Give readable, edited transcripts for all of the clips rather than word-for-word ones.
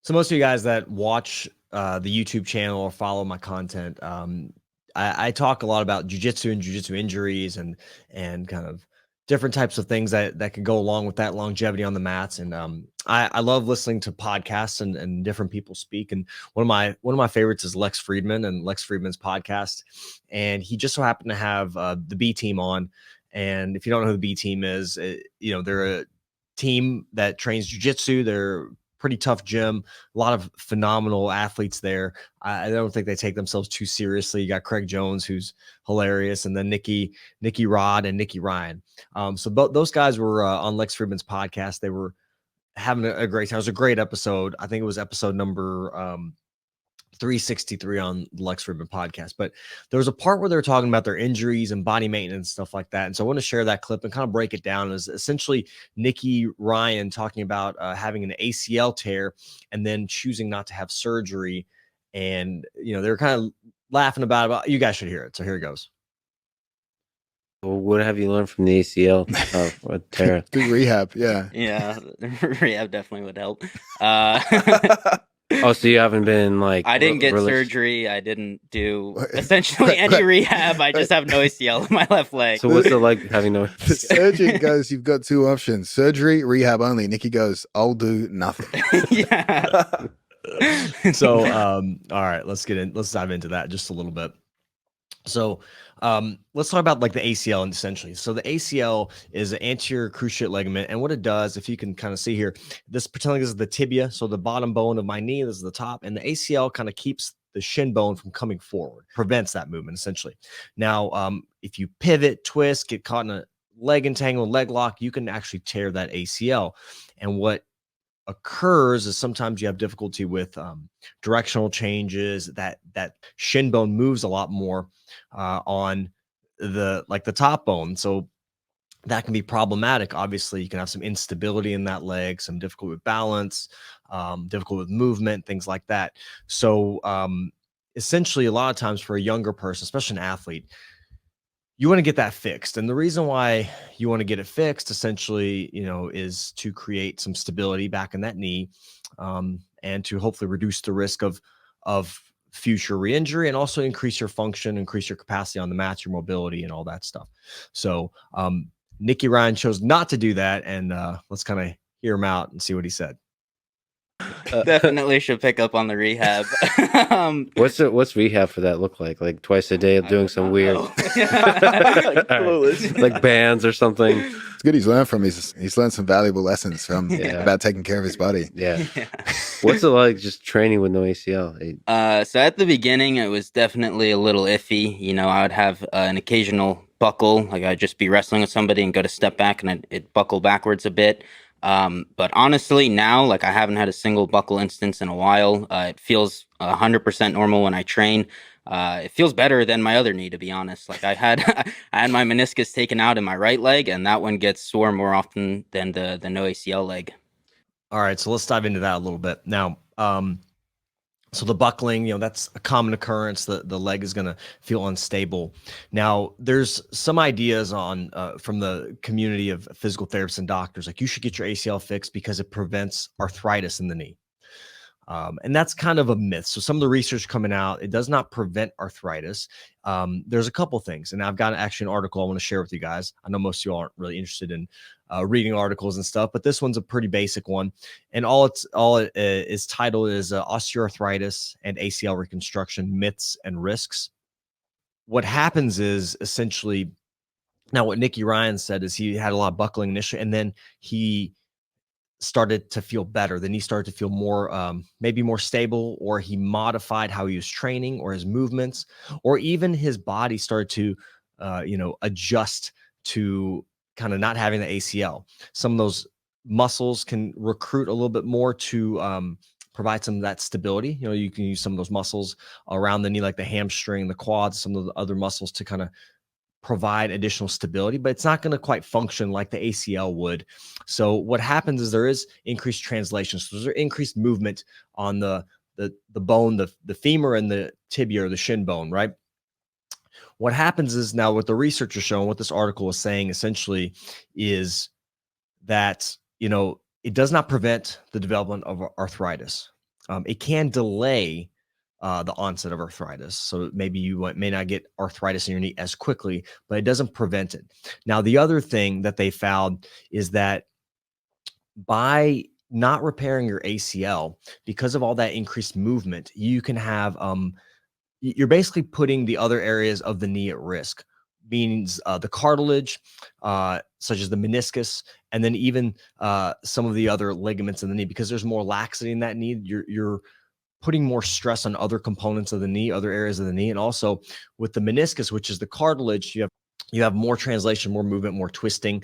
So most of you guys that watch the YouTube channel or follow my content, I talk a lot about jiu-jitsu and jiu-jitsu injuries and kind of different types of things that can go along with that longevity on the mats. And I love listening to podcasts and different people speak. And one of my favorites is Lex Friedman and Lex Friedman's podcast. And he just so happened to have the B team on. And if you don't know who the B team is, they're a team that trains jiu-jitsu. They're pretty tough gym, a lot of phenomenal athletes there. I don't think they take themselves too seriously. You got Craig Jones, who's hilarious, and then Nicky Rod and Nicky Ryan. So those guys were on Lex Friedman's podcast. They were having a great time. It was a great episode. I think it was episode number 363 on the Lex Friedman podcast. But there was a part where they were talking about their injuries and body maintenance and stuff like that. And so I want to share that clip and kind of break it down. As essentially Nicky Ryan talking about having an ACL tear and then choosing not to have surgery. And, they're kind of laughing about it. You guys should hear it. So here it goes. Well, what have you learned from the ACL tear? Do rehab, yeah. Yeah, rehab definitely would help. Oh, so you haven't been like... I didn't get surgery. I didn't do essentially any rehab. I just have no ACL in my left leg. So what's it like having no... The surgeon goes, you've got two options, surgery, rehab only. Nicky goes, I'll do nothing. Yeah. So, all right, let's dive into that just a little bit. So let's talk about like the ACL essentially. So the ACL is an anterior cruciate ligament. And what it does, if you can kind of see here, pretend like this is the tibia. So the bottom bone of my knee, this is the top. And the ACL kind of keeps the shin bone from coming forward, prevents that movement essentially. Now, if you pivot, twist, get caught in a leg entangle, leg lock, you can actually tear that ACL. And what occurs is sometimes you have difficulty with directional changes, that shin bone moves a lot more on the top bone. So that can be problematic. Obviously, you can have some instability in that leg, some difficulty with balance, difficult with movement, things like that. So essentially, a lot of times for a younger person, especially an athlete, you want to get that fixed. And the reason why you want to get it fixed essentially, is to create some stability back in that knee, and to hopefully reduce the risk of future re-injury, and also increase your function, increase your capacity on the mats, your mobility, and all that stuff. So Nicky Ryan chose not to do that. And let's kind of hear him out and see what he said. Definitely should pick up on the rehab. What's rehab for that look like? Like twice a day doing some weird like bands or something? It's good he's learned from he's learned some valuable lessons from about taking care of his body. Yeah. What's it like just training with no ACL? So at the beginning it was definitely a little iffy. I would have an occasional buckle, like I'd just be wrestling with somebody and go to step back and it'd buckle backwards a bit. But honestly, now, like I haven't had a single buckle instance in a while. It feels 100% normal when I train. It feels better than my other knee, to be honest. Like I had my meniscus taken out in my right leg, and that one gets sore more often than the no ACL leg. All right, so let's dive into that a little bit now. So the buckling, that's a common occurrence. The leg is going to feel unstable. Now, there's some ideas on from the community of physical therapists and doctors, like you should get your ACL fixed because it prevents arthritis in the knee. And that's kind of a myth. So some of the research coming out, it does not prevent arthritis. There's a couple things, and I've got actually an article I want to share with you guys. I know most of you aren't really interested in reading articles and stuff, but this one's a pretty basic one. And all it is titled is Osteoarthritis and ACL Reconstruction, Myths and Risks. What happens is essentially, now what Nicky Ryan said is he had a lot of buckling initially, and then he started to feel better. Then he started to feel more, maybe more stable, or he modified how he was training or his movements, or even his body started to, adjust to kind of not having the ACL. Some of those muscles can recruit a little bit more to provide some of that stability. You can use some of those muscles around the knee, like the hamstring, the quads, some of the other muscles to kind of provide additional stability, but it's not going to quite function like the ACL would. So what happens is there is increased translation. So there's increased movement on the bone, the femur and the tibia or the shin bone, right? What happens is now what the research is showing, what this article is saying essentially is that, it does not prevent the development of arthritis. it can delay the onset of arthritis. So maybe you may not get arthritis in your knee as quickly, but it doesn't prevent it. Now, the other thing that they found is that by not repairing your ACL, because of all that increased movement, you can have you're basically putting the other areas of the knee at risk. Means the cartilage, such as the meniscus, and then even some of the other ligaments in the knee, because there's more laxity in that knee. You're putting more stress on other components of the knee, other areas of the knee, and also with the meniscus, which is the cartilage, you have more translation, more movement, more twisting,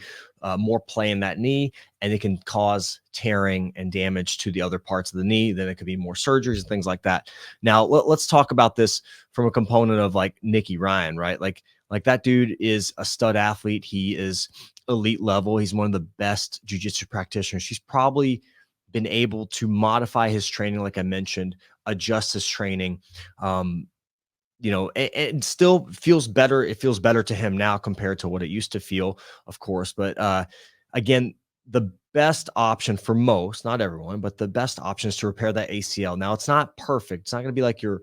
more play in that knee, and it can cause tearing and damage to the other parts of the knee. Then it could be more surgeries and things like that. Now, let's talk about this from a component of like Nicky Ryan, right? Like that dude is a stud athlete. He is elite level. He's one of the best jiu-jitsu practitioners. He's probably been able to modify his training, like I mentioned, adjust his training. And still feels better. It feels better to him now compared to what it used to feel, of course. But again, the best option for most, not everyone, but the best option is to repair that ACL. Now, it's not perfect. It's not going to be like your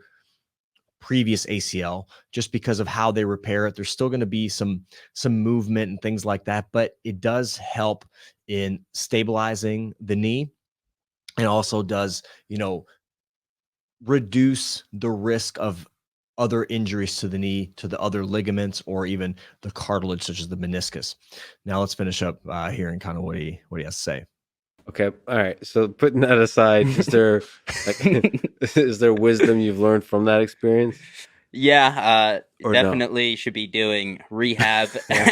previous ACL just because of how they repair it. There's still going to be some movement and things like that, but it does help in stabilizing the knee, and also does, reduce the risk of other injuries to the knee, to the other ligaments, or even the cartilage, such as the meniscus. Now let's finish up hearing kind of what he has to say. Okay. All right. So putting that aside, is there is there wisdom you've learned from that experience? Yeah, Or no? definitely should be doing rehab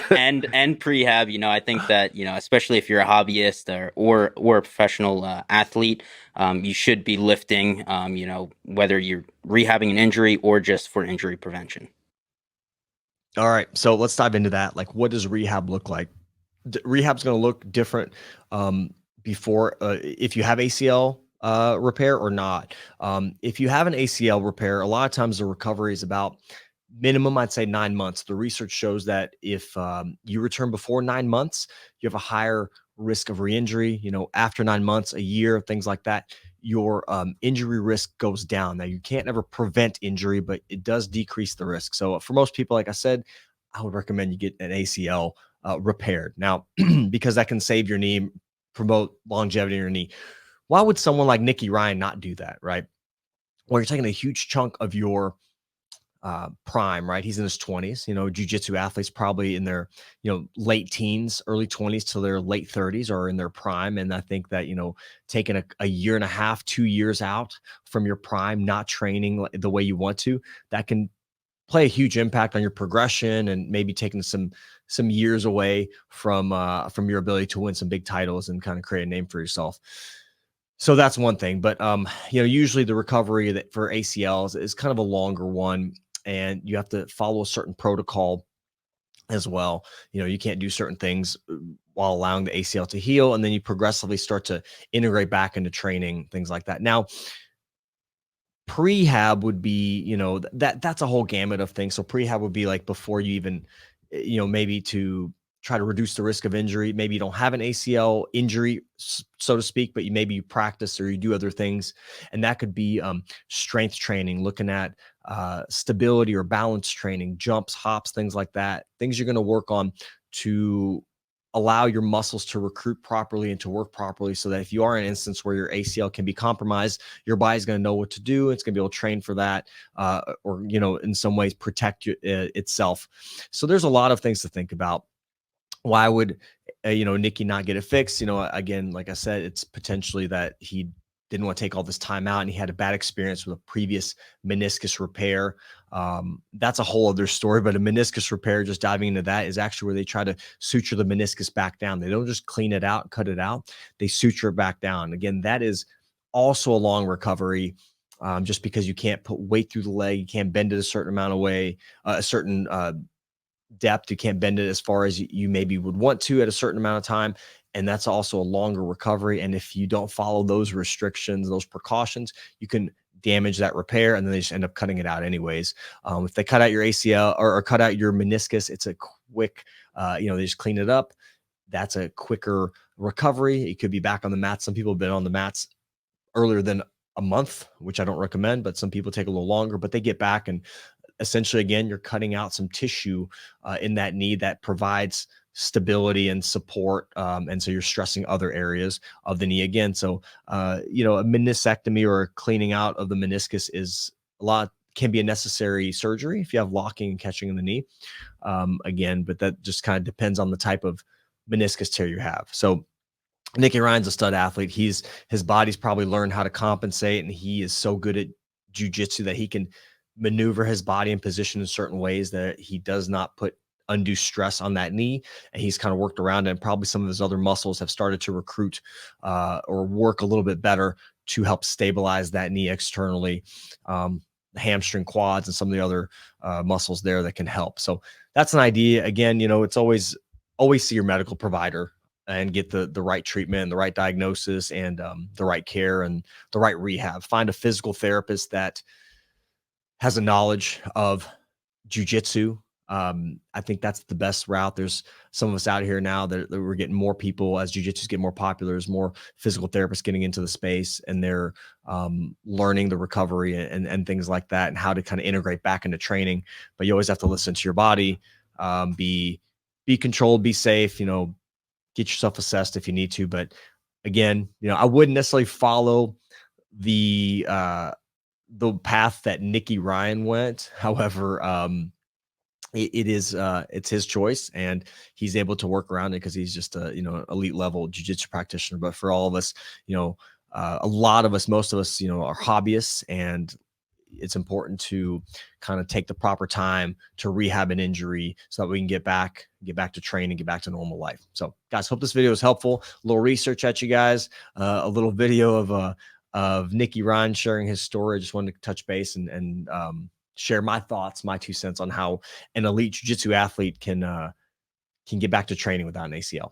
and prehab. I think that, especially if you're a hobbyist or a professional athlete, you should be lifting, whether you're rehabbing an injury or just for injury prevention. All right, so let's dive into that. Like, what does rehab look like? Rehab's going to look different before if you have ACL repair or not. If you have an ACL repair, a lot of times the recovery is about minimum, I'd say 9 months. The research shows that if you return before 9 months, you have a higher risk of re-injury. After 9 months, a year, things like that, your injury risk goes down. Now, you can't ever prevent injury, but it does decrease the risk. So for most people, like I said, I would recommend you get an ACL repaired now, because that can save your knee, promote longevity in your knee. Why would someone like Nicky Ryan not do that, right? Well, you're taking a huge chunk of your prime, right? He's in his 20s. Jiu-jitsu athletes probably in their, late teens, early 20s to their late 30s are in their prime. And I think that, taking a year and a half, 2 years out from your prime, not training the way you want to, that can play a huge impact on your progression, and maybe taking some years away from your ability to win some big titles and kind of create a name for yourself. So that's one thing. But usually the recovery that for ACLs is kind of a longer one, and you have to follow a certain protocol as well. You can't do certain things while allowing the ACL to heal, and then you progressively start to integrate back into training, things like that. Now, prehab would be, that's a whole gamut of things. So prehab would be like before you even, maybe to try to reduce the risk of injury. Maybe you don't have an ACL injury, so to speak, but maybe you practice or you do other things. And that could be strength training, looking at stability or balance training, jumps, hops, things like that. Things you're going to work on to allow your muscles to recruit properly and to work properly, so that if you are in an instance where your ACL can be compromised, your body's going to know what to do. It's going to be able to train for that, or, in some ways protect itself. So there's a lot of things to think about. Why would, Nicky not get it fixed? Again, like I said, it's potentially that he didn't want to take all this time out, and he had a bad experience with a previous meniscus repair. That's a whole other story, but a meniscus repair, just diving into that, is actually where they try to suture the meniscus back down. They don't just clean it out, cut it out. They suture it back down. Again, that is also a long recovery, just because you can't put weight through the leg. You can't bend it a certain amount of way, a certain depth. You can't bend it as far as you maybe would want to at a certain amount of time. And that's also a longer recovery. And if you don't follow those restrictions, those precautions, you can damage that repair, and then they just end up cutting it out anyways. If they cut out your ACL or cut out your meniscus, it's a quick, they just clean it up. That's a quicker recovery. It could be back on the mats. Some people have been on the mats earlier than a month, which I don't recommend, but some people take a little longer, but they get back, and essentially, again, you're cutting out some tissue in that knee that provides stability and support. And so you're stressing other areas of the knee again. So, you know, a meniscectomy or a cleaning out of the meniscus can be a necessary surgery if you have locking and catching in the knee. Again, but that just kind of depends on the type of meniscus tear you have. So Nicky Ryan's a stud athlete. His body's probably learned how to compensate, and he is so good at jiu-jitsu that he can maneuver his body in position in certain ways that he does not put undue stress on that knee. And he's kind of worked around it, and probably some of his other muscles have started to recruit or work a little bit better to help stabilize that knee externally. The hamstring, quads, and some of the other muscles there that can help. So that's an idea. Again, you know, it's always see your medical provider and get the right treatment, the right diagnosis, and the right care and the right rehab. Find a physical therapist that has a knowledge of jiu-jitsu. I think that's the best route. There's some of us out here now that we're getting more people as jiu-jitsu get more popular. There's more physical therapists getting into the space, and they're learning the recovery and things like that, and how to kind of integrate back into training. But you always have to listen to your body, be controlled, be safe, you know, get yourself assessed if you need to. But again, you know, I wouldn't necessarily follow the path that Nicky Ryan went. However, it's his choice, and he's able to work around it because he's just a, you know, elite level jiu-jitsu practitioner. But for all of us, you know, a lot of us, most of us, you know, are hobbyists, and it's important to kind of take the proper time to rehab an injury so that we can get back to training, get back to normal life. So guys, hope this video was helpful. A little research at you guys, a little video of Nicky Ryan sharing his story. I just wanted to touch base and share my thoughts, my 2 cents on how an elite jiu-jitsu athlete can get back to training without an ACL.